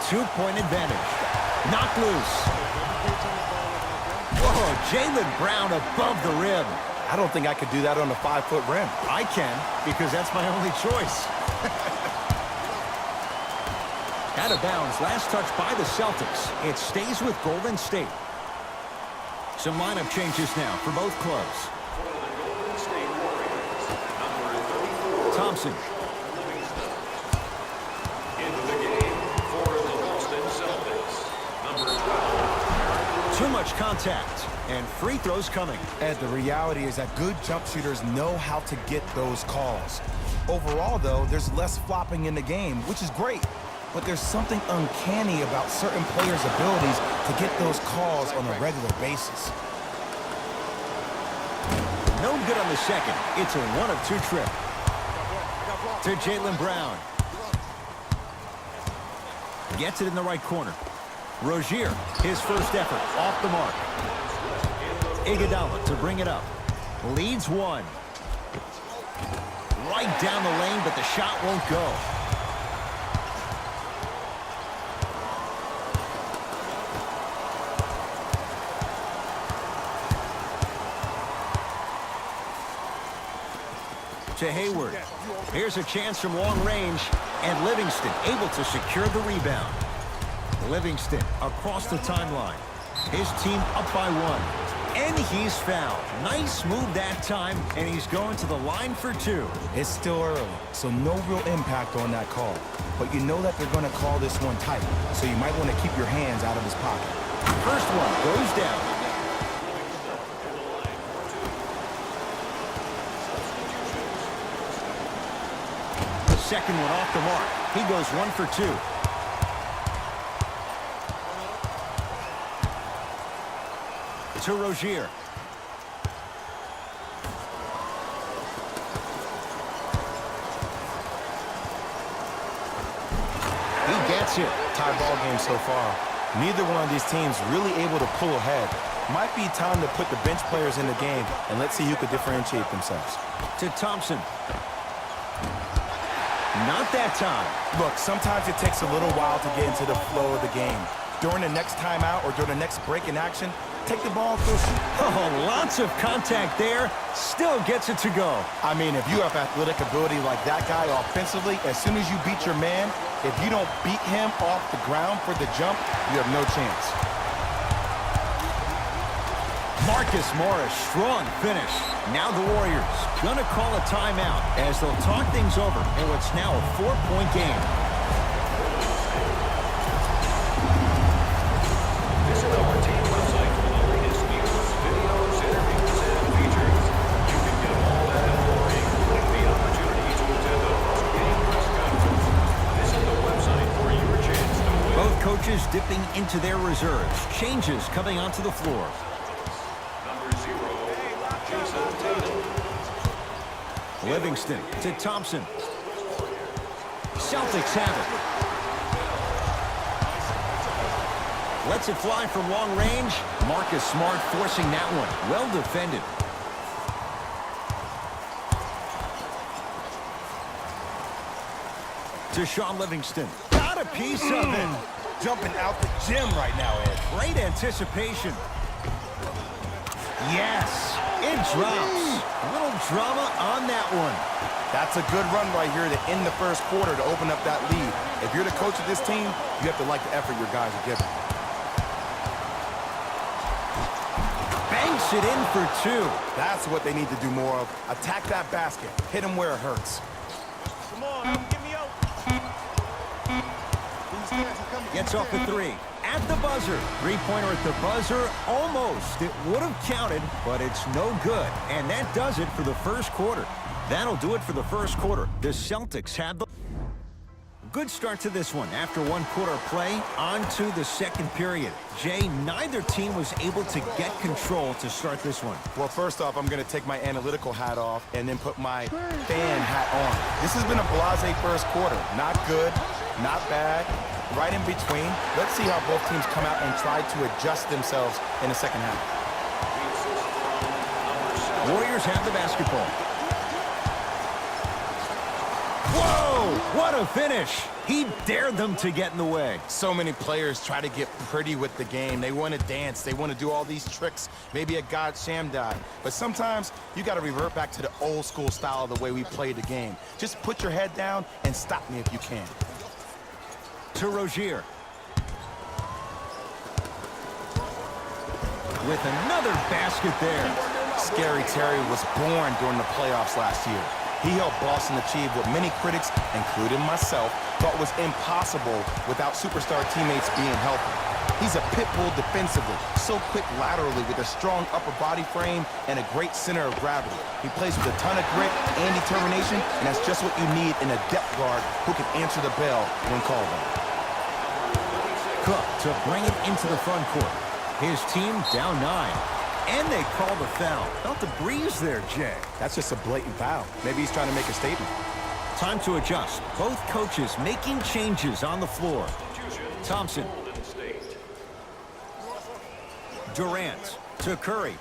2-point advantage. Knocked loose. Whoa, Jaylen Brown above the rim. I don't think I could do that on a 5-foot rim. I can, because that's my only choice. Out of bounds, last touch by the Celtics. It stays with Golden State. Some lineup changes now for both clubs. Thompson. Into the game for the Boston Celtics. Number 12. Too much contact, and free throws coming. Ed, the reality is that good jump shooters know how to get those calls. Overall, though, there's less flopping in the game, which is great. But there's something uncanny about certain players' abilities to get those calls on a regular basis. No good on the second. It's a 1-of-2 trip. To Jaylen Brown. Gets it in the right corner. Rozier, his first effort, off the mark. Iguodala to bring it up. Leads one. Right down the lane, but the shot won't go. To Hayward. Here's a chance from long range, and Livingston able to secure the rebound. Livingston across the timeline. His team up by 1. And he's fouled. Nice move that time, and he's going to the line for 2. It's still early, so no real impact on that call. But you know that they're going to call this one tight, so you might want to keep your hands out of his pocket. First one goes down. Second one off the mark. He goes 1 for 2. To Rozier. He gets it. Tie ball game so far. Neither one of these teams really able to pull ahead. Might be time to put the bench players in the game, and let's see who could differentiate themselves. To Thompson. Not that time. Look, sometimes it takes a little while to get into the flow of the game. During the next timeout or during the next break in action, take the ball through. Oh, lots of contact there. Still gets it to go. I mean, if you have athletic ability like that guy offensively, as soon as you beat your man, if you don't beat him off the ground for the jump, you have no chance. Marcus Morris, strong finish. Now the Warriors gonna call a timeout as they'll talk things over in what's now a 4-point game. Visit our team website for the latest news, videos, interviews, and features. You can get all that and more, including the opportunity to attend a post-game press conference. Visit the website for your chance to win. Both coaches dipping into their reserves. Changes coming onto the floor. Livingston to Thompson. Celtics have it. Lets it fly from long range. Marcus Smart forcing that one. Well defended. To Sean Livingston. Got a piece of it. Jumping out the gym right now, Ed. Great anticipation. Yes, it drops. A little drama on that one. That's a good run right here to end the first quarter to open up that lead. If you're the coach of this team, you have to like the effort your guys are giving. Banks it in for 2. That's what they need to do more of. Attack that basket. Hit him where it hurts. Come on, get me out. Gets off the 3. At the buzzer. 3-pointer at the buzzer. Almost. It would have counted, but it's no good. And that does it for the first quarter. That'll do it for the first quarter. The Celtics have the good start to this one. After 1 quarter of play, on to the second period. Jay, neither team was able to get control to start this one. Well, first off, I'm going to take my analytical hat off and then put my fan hat on. This has been a blasé first quarter. Not good, not bad, right in between. Let's see how both teams come out and try to adjust themselves in the second half. Warriors have the basketball. Whoa! What a finish. He dared them to get in the way. So many players try to get pretty with the game. They want to dance. They want to do all these tricks, maybe a God sham dive. But sometimes you got to revert back to the old school style of the way we played the game. Just put your head down and stop me if you can. To Rozier. With another basket there. Scary Terry was born during the playoffs last year. He helped Boston achieve what many critics, including myself, thought was impossible without superstar teammates being healthy. He's a pit bull defensively, so quick laterally with a strong upper body frame and a great center of gravity. He plays with a ton of grit and determination, and that's just what you need in a depth guard who can answer the bell when called on. Cook to bring it into the front court. His team down 9. And they call the foul. Felt the breeze there, Jay. That's just a blatant foul. Maybe he's trying to make a statement. Time to adjust. Both coaches making changes on the floor. Thompson. Durant to Curry.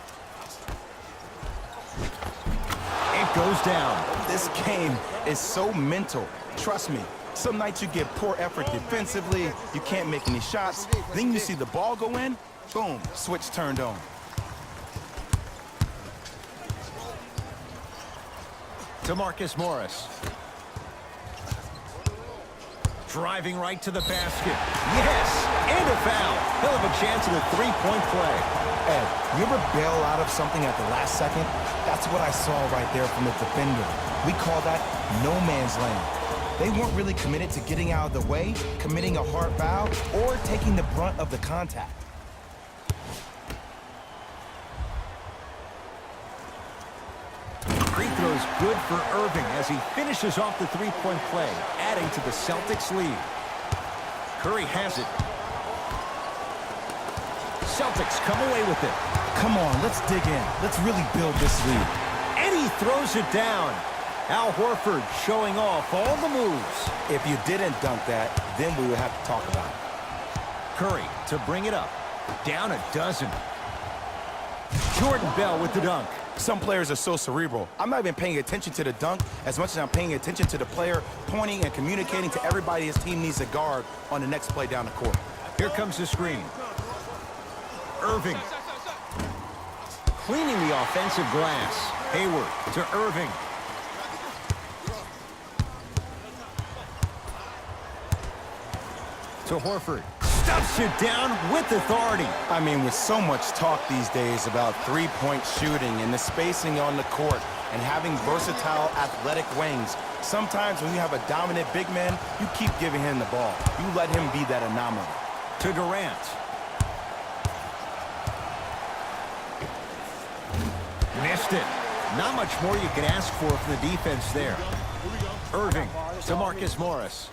It goes down. This game is so mental. Trust me. Some nights you get poor effort defensively. You can't make any shots. Then you see the ball go in. Boom. Switch turned on. To Marcus Morris. Driving right to the basket. Yes! And a foul. He'll have a chance at a three-point play. Ed, you ever bail out of something at the last second? That's what I saw right there from the defender. We call that no man's land. They weren't really committed to getting out of the way, committing a hard foul, or taking the brunt of the contact. Free throw's good for Irving as he finishes off the three-point play, adding to the Celtics' lead. Curry has it. Celtics come away with it. Come on, let's dig in. Let's really build this lead. And he throws it down. Al Horford showing off all the moves. If you didn't dunk that, then we would have to talk about it. Curry to bring it up. Down a dozen. Jordan Bell with the dunk. Some players are so cerebral. I'm not even paying attention to the dunk as much as I'm paying attention to the player pointing and communicating to everybody his team needs a guard on the next play down the court. Here comes the screen. Irving. Cleaning the offensive glass. Hayward to Irving. To Horford. Stuffs it down with authority. I mean, with so much talk these days about three-point shooting and the spacing on the court and having versatile athletic wings, sometimes when you have a dominant big man, you keep giving him the ball. You let him be that anomaly. To Durant. Missed it. Not much more you can ask for from the defense there. Irving to Marcus Morris.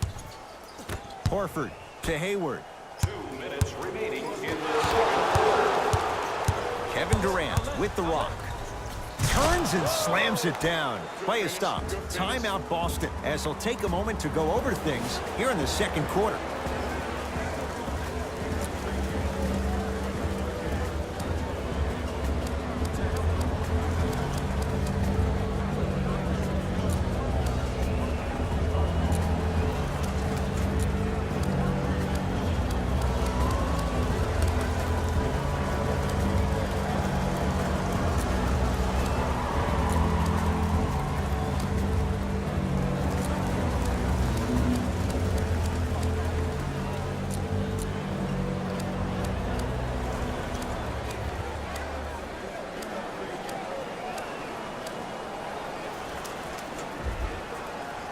Horford to Hayward. 2 minutes remaining in the second quarter. Kevin Durant with the rock. Turns and slams it down. Play is stopped. Timeout Boston as they'll take a moment to go over things here in the second quarter.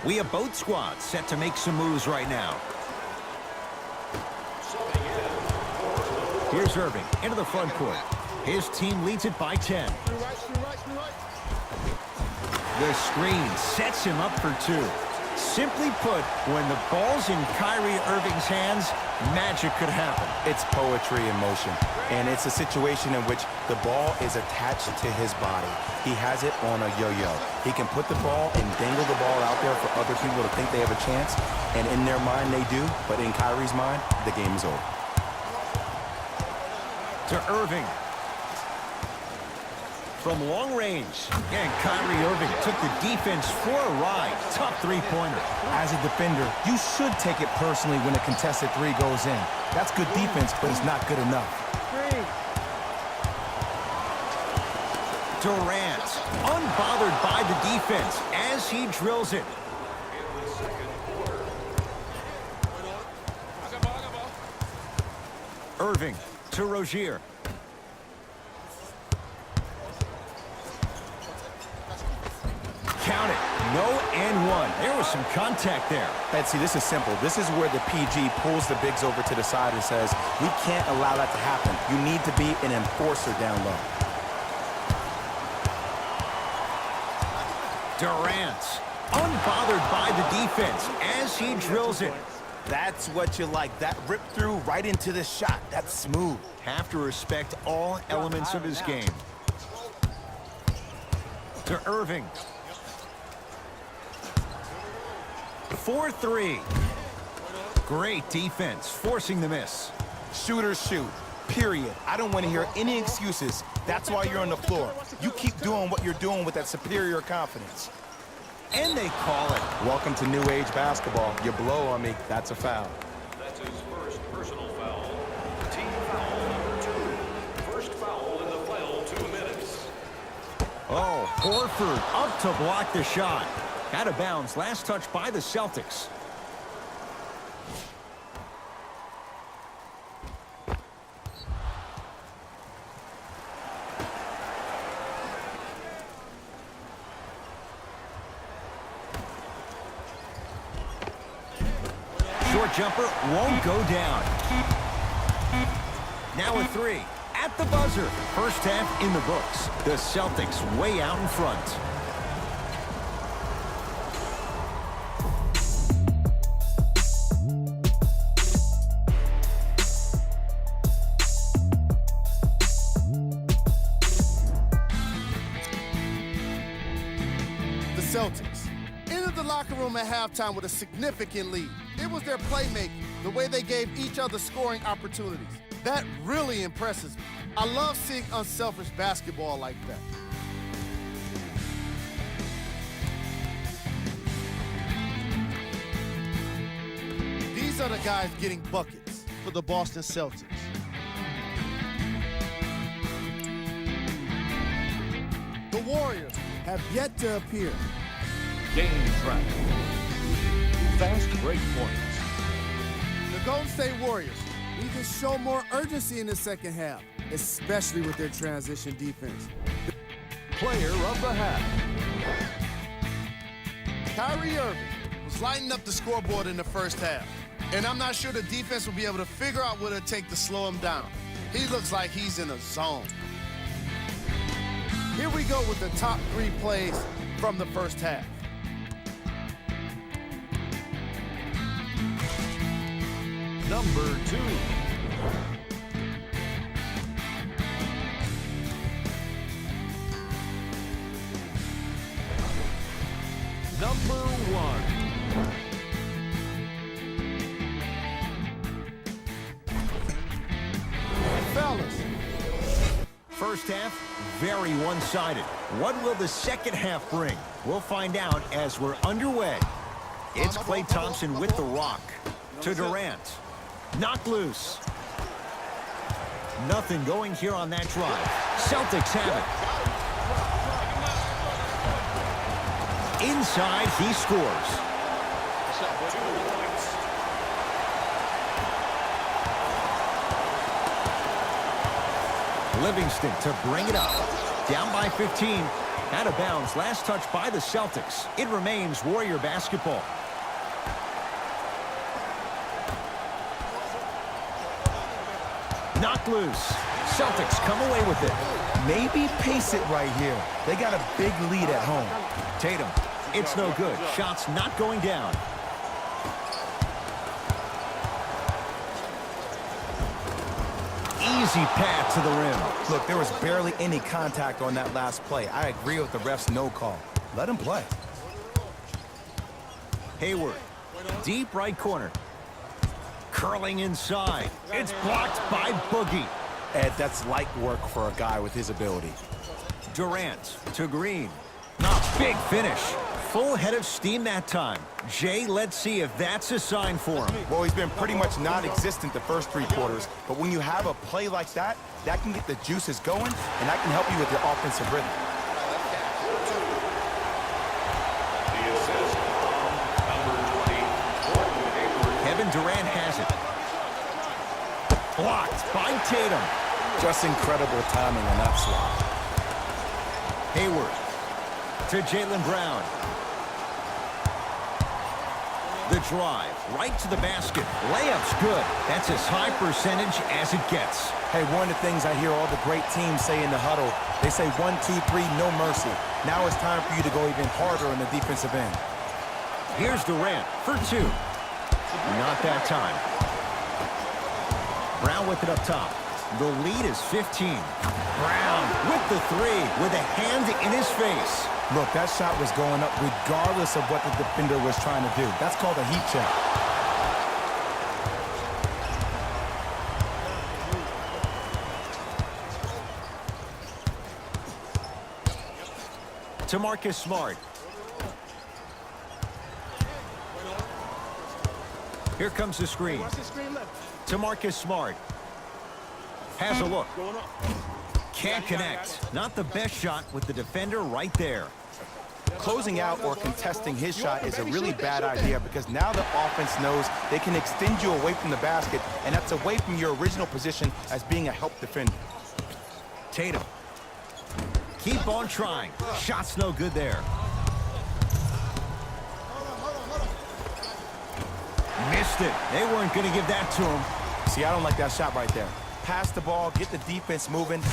We have both squads set to make some moves right now. Here's Irving into the front court. His team leads it by 10. The screen sets him up for 2. Simply put, when the ball's in Kyrie Irving's hands, magic could happen. It's poetry in motion, and it's a situation in which the ball is attached to his body. He has it on a yo-yo. He can put the ball and dangle the ball out there for other people to think they have a chance, and in their mind they do, but in Kyrie's mind, the game is over. To Irving. from long range. And Kyrie Irving took the defense for a ride. Tough three-pointer. As a defender, you should take it personally when a contested three goes in. That's good defense, but it's not good enough. Durant, unbothered by the defense as he drills it. Irving to Rozier. Count it. No and one. There was some contact there. Betsy, this is simple. This is where the PG pulls the bigs over to the side and says, we can't allow that to happen. You need to be an enforcer down low. Durant, unbothered by the defense as he drills it. That's what you like. That rip through right into the shot. That's smooth. Have to respect all elements of his game. To Irving. 4-3. Great defense, forcing the miss. Shooters shoot, period. I don't want to hear any excuses. That's why you're on the floor. You keep doing what you're doing with that superior confidence. And they call it. Welcome to new age basketball. You blow on me, that's a foul. That's his first personal foul. Team foul number 2. First foul in the final 2 minutes. Oh, Horford up to block the shot. Out of bounds, last touch by the Celtics. Short jumper won't go down. Now a three at the buzzer. First half in the books. The Celtics way out in front. Celtics entered the locker room at halftime with a significant lead. It was their playmaking, the way they gave each other scoring opportunities. That really impresses me. I love seeing unselfish basketball like that. These are the guys getting buckets for the Boston Celtics. The Warriors have yet to appear. Game track. Fast break points. The Golden State Warriors need to show more urgency in the second half, especially with their transition defense. Player of the half. Kyrie Irving was lighting up the scoreboard in the first half, and I'm not sure the defense will be able to figure out what it'll take to slow him down. He looks like he's in a zone. Here we go with the top 3 plays from the first half. Number 2. Number 1. Fellas. First half, very one-sided. What will the second half bring? We'll find out as we're underway. It's Klay Thompson with the rock. To Durant. Knocked loose. Nothing going here on that drive. Celtics have it. Inside, he scores. 2 points. Livingston to bring it up. Down by 15. Out of bounds. Last touch by the Celtics. It remains Warrior basketball. Knocked loose. Celtics come away with it. Maybe pace it right here. They got a big lead at home. Tatum. It's no good. Shots not going down. Easy path to the rim. Look, there was barely any contact on that last play. I agree with the ref's no call. Let him play. Hayward. Deep right corner. Curling inside. It's blocked by Boogie. Ed, that's light work for a guy with his ability. Durant to Green. Big finish. Full head of steam that time. Jay, let's see if that's a sign for him. Well, he's been pretty much non-existent the first 3 quarters, but when you have a play like that, that can get the juices going, and that can help you with your offensive rhythm. The assist from number 20, Gordon Hayward. Kevin Durant has it. Blocked by Tatum. Just incredible timing on that swat. Hayward to Jaylen Brown. The drive right to the basket. Layup's good. That's as high percentage as it gets. Hey, one of the things I hear all the great teams say in the huddle, they say 1, 2, 3, no mercy. Now it's time for you to go even harder on the defensive end. Here's Durant for 2. Not that time. Brown with it up top. The lead is 15. Brown with the 3 with a hand in his face. Look, that shot was going up regardless of what the defender was trying to do. That's called a heat check. To Marcus Smart. Here comes the screen. To Marcus Smart. Has a look. Can't connect. Not the best shot with the defender right there. Closing out or contesting his shot is a really bad idea because now the offense knows they can extend you away from the basket, and that's away from your original position as being a help defender. Tatum. Keep on trying. Shot's no good there. Missed it. They weren't going to give that to him. See, I don't like that shot right there. Pass the ball, get the defense moving.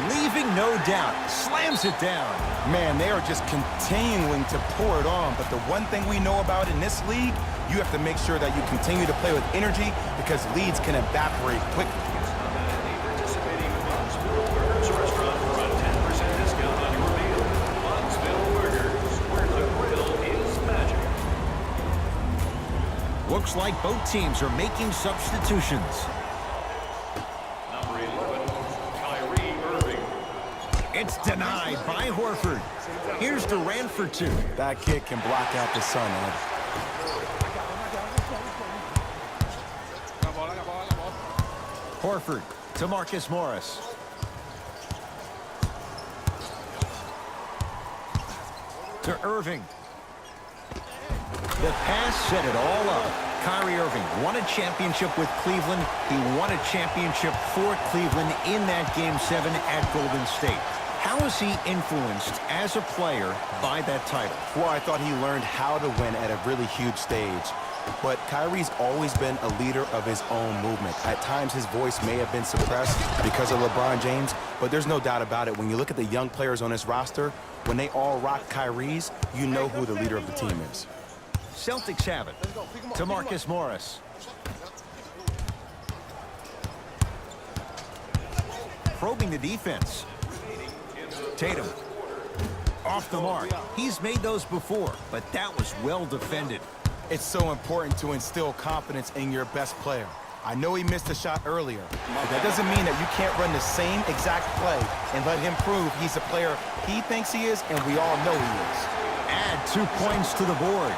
Leaving no doubt. Slams it down. Man, they are just continuing to pour it on. But the one thing we know about in this league, you have to make sure that you continue to play with energy because leads can evaporate quickly. Participating Huntsville Burgers Restaurant for a 10% discount on your meal. Huntsville Burgers, where the grill is magic. Looks like both teams are making substitutions. Number 11, Kyrie Irving. It's denied by Horford. Here's Durant for 2. That kid can block out the sun, Ed. Horford to Marcus Morris. To Irving. The pass set it all up. Kyrie Irving won a championship with Cleveland. He won a championship for Cleveland in that Game 7 at Golden State. How is he influenced as a player by that title? Well, I thought he learned how to win at a really huge stage. But Kyrie's always been a leader of his own movement. At times, his voice may have been suppressed because of LeBron James, but there's no doubt about it. When you look at the young players on this roster, when they all rock Kyrie's, you know who the leader of the team is. Celtics have it. To Marcus Morris. Probing the defense. Tatum. Off the mark. He's made those before, but that was well defended. It's so important to instill confidence in your best player. I know he missed a shot earlier, but that doesn't mean that you can't run the same exact play and let him prove he's a player he thinks he is, and we all know he is. Add 2 points to the board.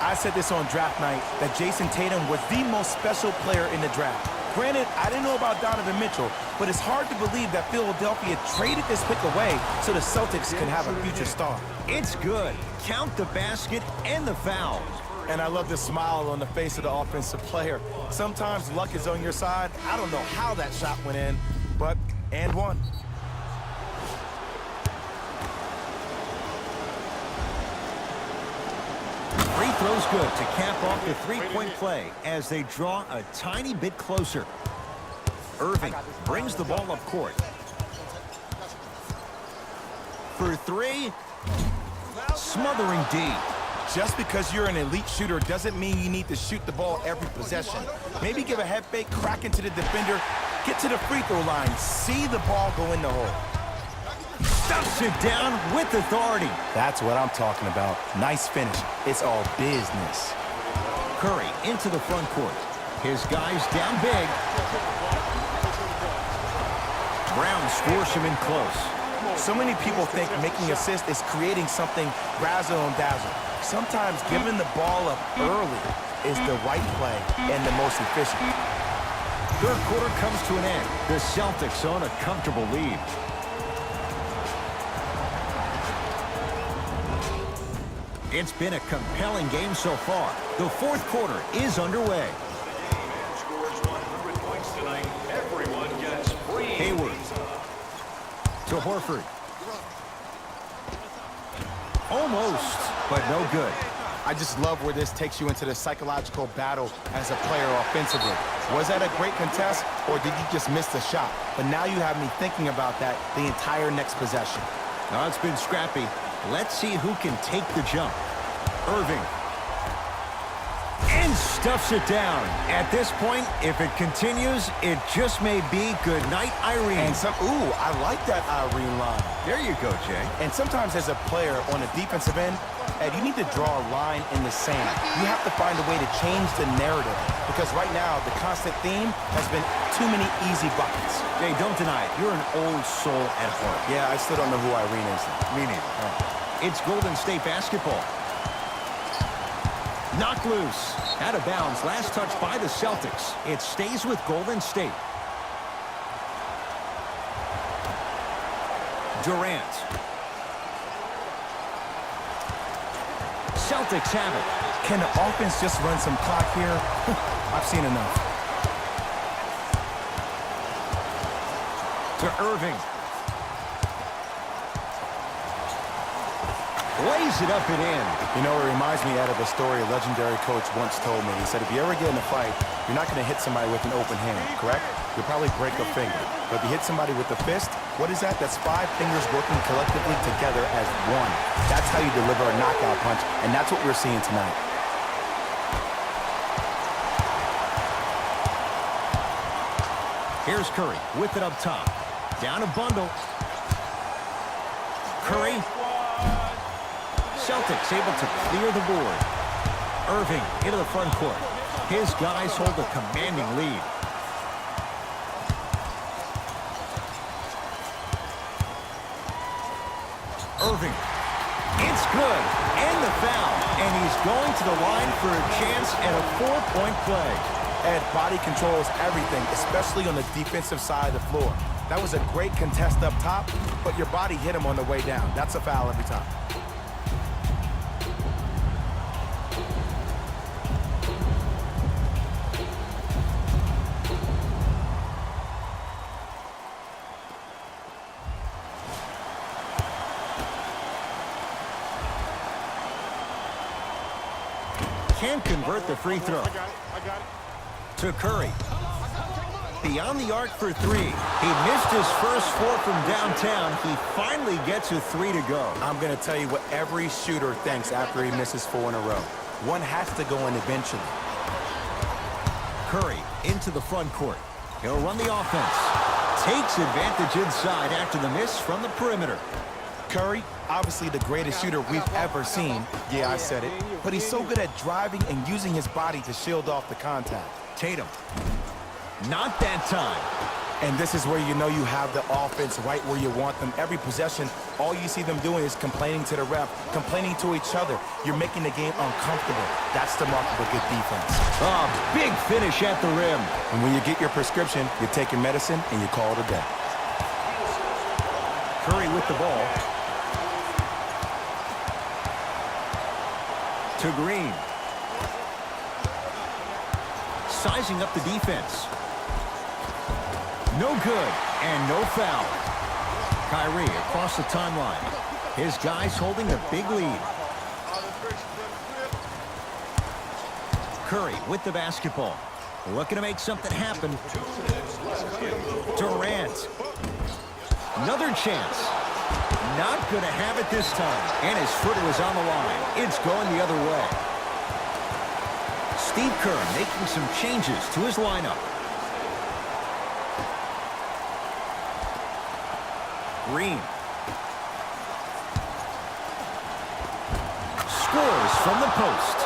I said this on draft night, that Jason Tatum was the most special player in the draft. Granted, I didn't know about Donovan Mitchell, but it's hard to believe that Philadelphia traded this pick away so the Celtics can have a future star. It's good. Count the basket and the foul. And I love the smile on the face of the offensive player. Sometimes luck is on your side. I don't know how that shot went in, but and one. Free throw's good to cap off the three-point play as they draw a tiny bit closer. Irving brings the ball up court. For 3, smothering D. Just because you're an elite shooter doesn't mean you need to shoot the ball every possession. Maybe give a head fake, crack into the defender, get to the free throw line, see the ball go in the hole. Stuffs it down with authority. That's what I'm talking about. Nice finish. It's all business. Curry into the front court. His guys down big. Brown scores him in close. So many people think making assists is creating something razzle and dazzle. Sometimes giving the ball up early is the right play and the most efficient. Third quarter comes to an end. The Celtics own a comfortable lead. It's been a compelling game so far. The fourth quarter is underway. Scores 100 points tonight. Everyone gets free. Hayward to Horford. Almost, but no good. I just love where this takes you into the psychological battle as a player offensively. Was that a great contest, or did you just miss the shot? But now you have me thinking about that the entire next possession. Now it's been scrappy. Let's see who can take the jump. Irving. And stuffs it down. At this point, if it continues, it just may be good night, Irene. And ooh, I like that Irene line. There you go, Jay. And sometimes as a player on the defensive end, Ed, you need to draw a line in the sand. You have to find a way to change the narrative, because right now the constant theme has been too many easy buckets. Jay, don't deny it. You're an old soul at heart. Yeah, I still don't know who Irene is. Me neither. It's Golden State basketball. Knocked loose. Out of bounds. Last touch by the Celtics. It stays with Golden State. Durant. Celtics have it. Can the offense just run some clock here? I've seen enough. To Irving. Lays it up and in. You know, it reminds me out of a story a legendary coach once told me. He said, if you ever get in a fight, you're not going to hit somebody with an open hand, correct? You'll probably break a finger. But if you hit somebody with a fist, what is that? That's 5 fingers working collectively together as one. That's how you deliver a knockout punch, and that's what we're seeing tonight. Here's Curry with it up top. Down a bundle. Curry. Celtics able to clear the board. Irving into the front court. His guys hold a commanding lead. Irving. It's good. And the foul. And he's going to the line for a chance at a 4-point play. Ed, body controls everything, especially on the defensive side of the floor. That was a great contest up top, but your body hit him on the way down. That's a foul every time. Can't convert the free throw. I got it. To Curry. Beyond the arc for 3. He missed his first 4 from downtown. He finally gets a 3 to go. I'm going to tell you what every shooter thinks after he misses 4 in a row. One has to go in eventually. Curry into the front court. He'll run the offense. Takes advantage inside after the miss from the perimeter. Curry, obviously the greatest shooter we've ever seen. Yeah, I said it. But he's so good at driving and using his body to shield off the contact. Tatum. Not that time. And this is where you know you have the offense right where you want them. Every possession, all you see them doing is complaining to the ref, complaining to each other. You're making the game uncomfortable. That's the mark of a good defense. Oh, big finish at the rim. And when you get your prescription, you're taking medicine and you call it a day. Curry with the ball. To Green. Sizing up the defense. No good, and no foul. Kyrie across the timeline. His guys holding a big lead. Curry with the basketball. Looking to make something happen. Durant. Another chance. Not going to have it this time. And his foot was on the line. It's going the other way. Steve Kerr making some changes to his lineup. Green. Scores from the post.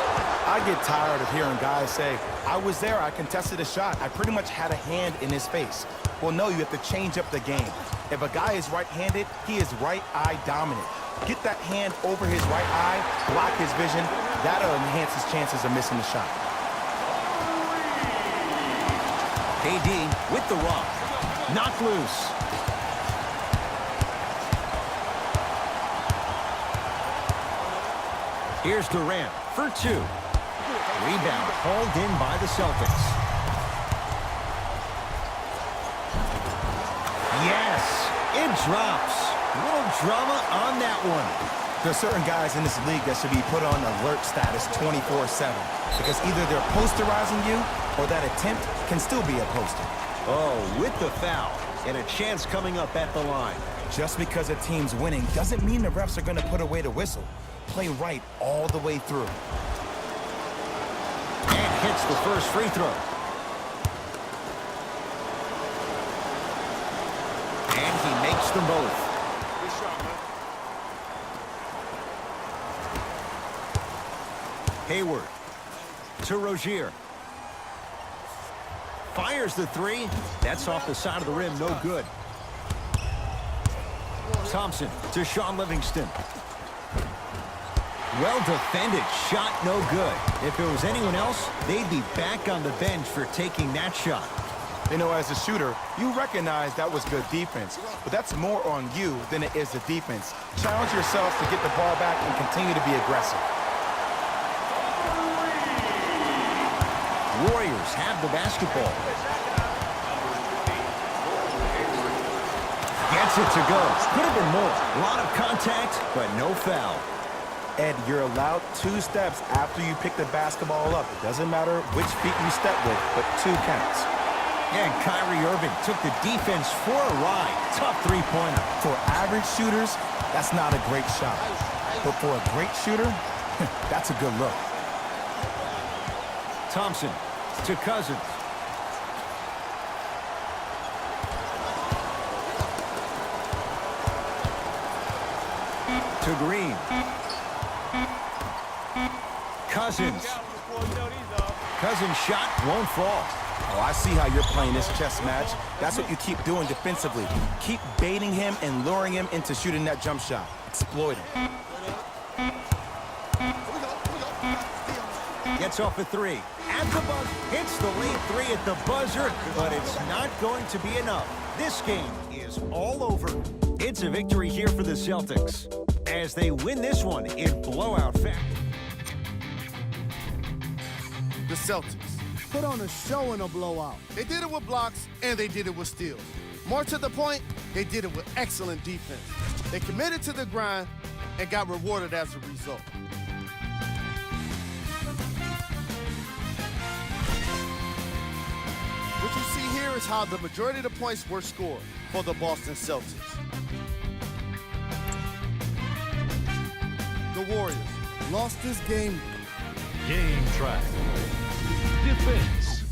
I get tired of hearing guys say, I was there, I contested a shot, I pretty much had a hand in his face. Well, no, you have to change up the game. If a guy is right-handed, he is right eye dominant. Get that hand over his right eye, block his vision. That'll enhance his chances of missing the shot. KD with the rock. Knocked loose. Here's Durant for two. Rebound hauled in by the Celtics. Yes, it drops. Little drama on that one. There's certain guys in this league that should be put on alert status 24/7 because either they're posterizing you or that attempt can still be a poster. Oh, with the foul. And a chance coming up at the line. Just because a team's winning doesn't mean the refs are going to put away the whistle. Play right all the way through. And hits the first free throw. And he makes them both. Good shot, man. Hayward to Rozier. Fires the three. That's off the side of the rim. No good. Thompson to Shaun Livingston. Well defended. Shot no good. If it was anyone else, they'd be back on the bench for taking that shot. You know, as a shooter, you recognize that was good defense, but that's more on you than it is the defense. Challenge yourselves to get the ball back and continue to be aggressive. Warriors have the basketball. Gets it to go. Could have been more. A lot of contact, but no foul. Ed, you're allowed 2 steps after you pick the basketball up. It doesn't matter which feet you step with, but 2 counts. And Kyrie Irving took the defense for a ride. Tough three-pointer. For average shooters, that's not a great shot. But for a great shooter, that's a good look. Thompson to Cousins. To Green. Cousins. Cousins' shot won't fall. Oh, I see how you're playing this chess match. That's what you keep doing defensively. Keep baiting him and luring him into shooting that jump shot. Exploit him. Gets off a three. At the buzzer. Hits the lead three at the buzzer, but it's not going to be enough. This game is all over. It's a victory here for the Celtics as they win this one in blowout fashion. The Celtics put on a show in a blowout. They did it with blocks, and they did it with steals. More to the point, they did it with excellent defense. They committed to the grind and got rewarded as a result. What you see here is how the majority of the points were scored for the Boston Celtics. The Warriors lost this game. Game track. Defense.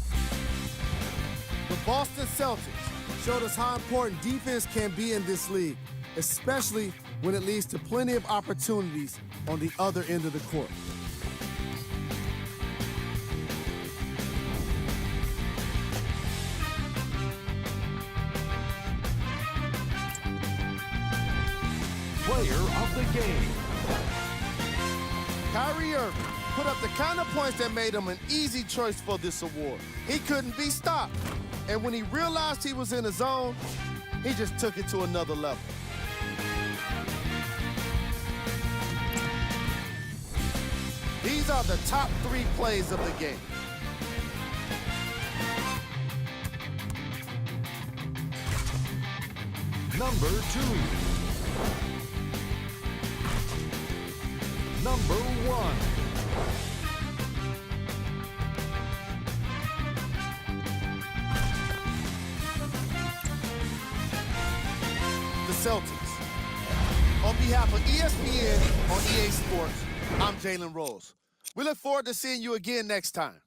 The Boston Celtics showed us how important defense can be in this league, especially when it leads to plenty of opportunities on the other end of the court. Player of the game. Kyrie Irving put up the kind of points that made him an easy choice for this award. He couldn't be stopped. And when he realized he was in a zone, he just took it to another level. These are the top 3 plays of the game. Number 2. Number 1. The Celtics. On behalf of ESPN on EA Sports, I'm Jalen Rose. We look forward to seeing you again next time.